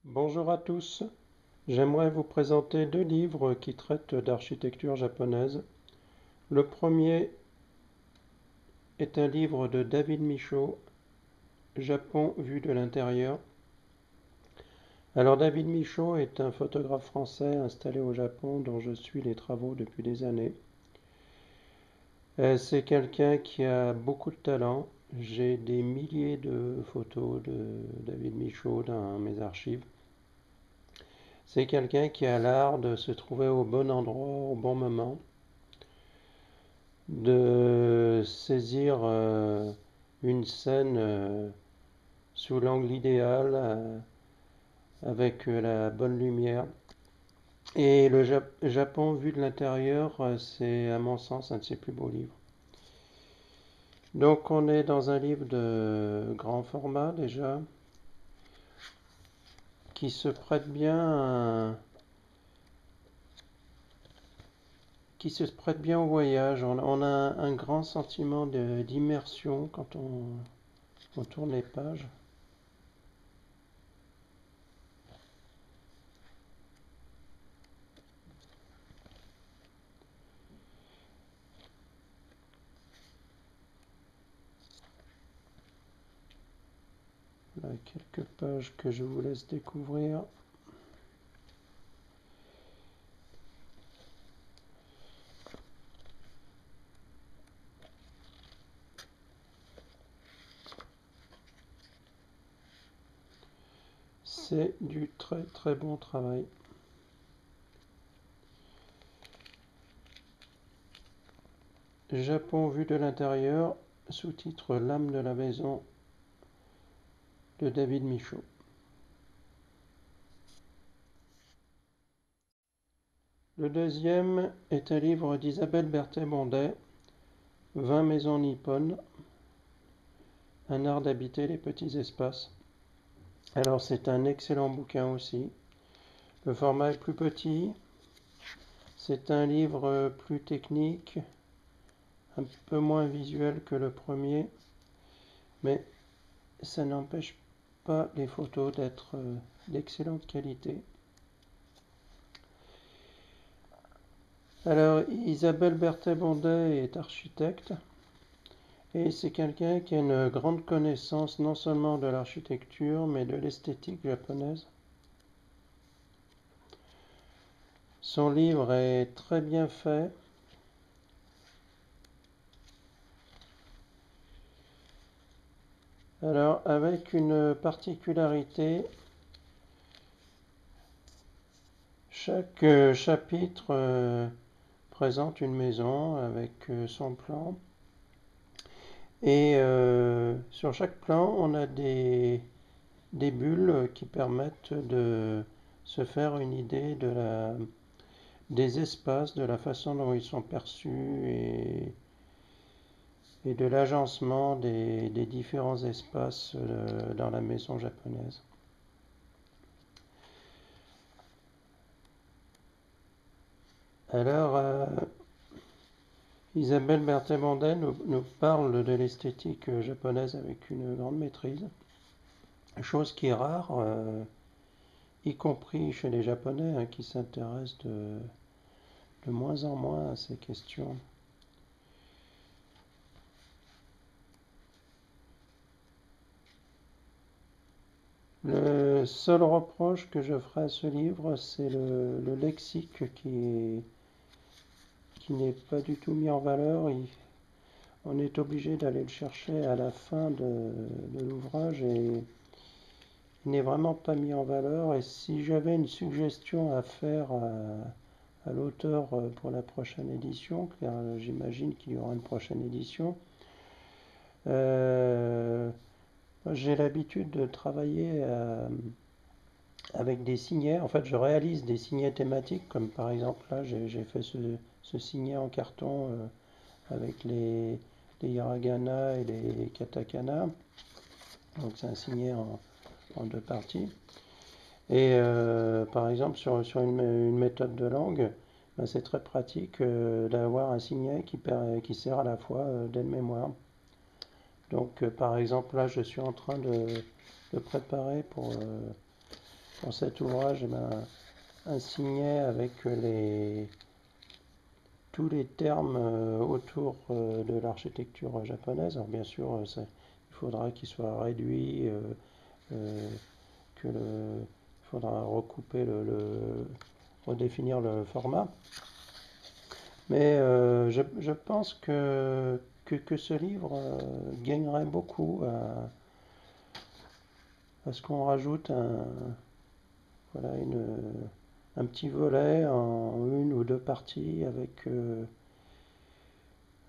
Bonjour à tous, j'aimerais vous présenter deux livres qui traitent d'architecture japonaise. Le premier est un livre de David Michaud, Japon vu de l'intérieur. Alors David Michaud est un photographe français installé au Japon dont je suis les travaux depuis des années. C'est quelqu'un qui a beaucoup de talent. J'ai des milliers de photos de David Michaud dans mes archives. C'est quelqu'un qui a l'art de se trouver au bon endroit, au bon moment, de saisir une scène sous l'angle idéal, avec la bonne lumière. Et le Japon vu de l'intérieur, c'est à mon sens un de ses plus beaux livres. Donc on est dans un livre de grand format déjà, qui se prête bien, au voyage. On a un grand sentiment d'immersion quand on tourne les pages. Là, quelques pages que je vous laisse découvrir. C'est du très très bon travail. Japon vu de l'intérieur, sous-titre L'âme de la maison de David Michaud. Le deuxième est un livre d'Isabelle Berthet-Bondet, 20 maisons nippones, un art d'habiter les petits espaces. Alors c'est un excellent bouquin aussi. Le format est plus petit, c'est un livre plus technique, un peu moins visuel que le premier, mais ça n'empêche pas les photos d'être d'excellente qualité. Alors, Isabelle Berthet-Bondet est architecte et c'est quelqu'un qui a une grande connaissance non seulement de l'architecture mais de l'esthétique japonaise. Son livre est très bien fait. Alors, avec une particularité, chaque chapitre présente une maison avec son plan. Et sur chaque plan, on a des bulles qui permettent de se faire une idée des espaces, de la façon dont ils sont perçus et de l'agencement des différents espaces dans la maison japonaise. Alors, Isabelle Berthet-Bondet nous parle de l'esthétique japonaise avec une grande maîtrise, chose qui est rare, y compris chez les Japonais qui s'intéressent de moins en moins à ces questions. Le seul reproche que je ferai à ce livre, c'est le lexique qui n'est pas du tout mis en valeur. On est obligé d'aller le chercher à la fin de l'ouvrage et il n'est vraiment pas mis en valeur. Et si j'avais une suggestion à faire à l'auteur pour la prochaine édition, car j'imagine qu'il y aura une prochaine édition, j'ai l'habitude de travailler avec des signets. En fait, je réalise des signets thématiques, comme par exemple là, j'ai fait ce signet en carton avec les hiragana et les katakana. Donc c'est un signet en deux parties. Et par exemple, sur une méthode de langue, ben, c'est très pratique d'avoir un signet qui sert à la fois d'aide-mémoire. Donc par exemple, là, je suis en train de préparer pour cet ouvrage, eh ben, un signet avec tous les termes autour de l'architecture japonaise. Alors bien sûr, il faudra qu'il soit réduit, euh, il faudra recouper redéfinir le format. Mais je pense que ce livre gagnerait beaucoup à ce qu'on rajoute voilà, un petit volet en une ou deux parties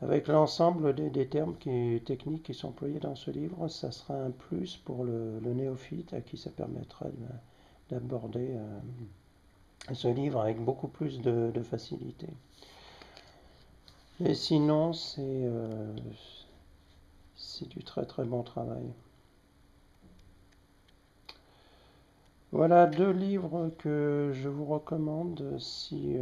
avec l'ensemble des termes techniques qui sont employés dans ce livre. Ça sera un plus pour le néophyte à qui ça permettra d'aborder ce livre avec beaucoup plus de facilité. Et sinon, c'est du très très bon travail. Voilà deux livres que je vous recommande si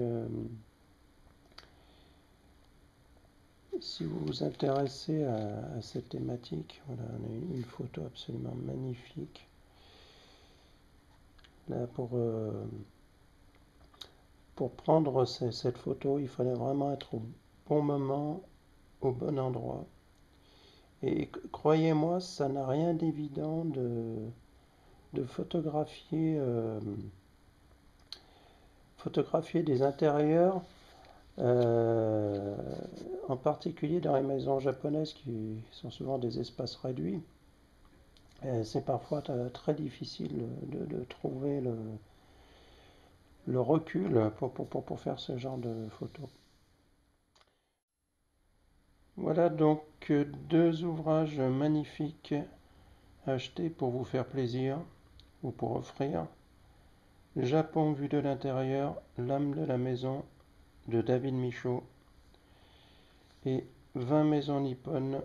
vous vous intéressez à cette thématique. Voilà, on a une photo absolument magnifique. Là, pour prendre cette photo, il fallait vraiment être au bon moment, au bon endroit. Et croyez-moi, ça n'a rien d'évident de photographier des intérieurs, euh, en particulier dans les maisons japonaises qui sont souvent des espaces réduits. C'est parfois très difficile de trouver le recul pour faire ce genre de photos. Voilà donc deux ouvrages magnifiques achetés pour vous faire plaisir ou pour offrir. Japon vu de l'intérieur, l'âme de la maison de David Michaud et 20 maisons nippones,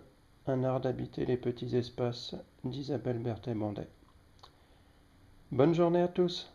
un art d'habiter les petits espaces d'Isabelle Berthet-Bandet. Bonne journée à tous!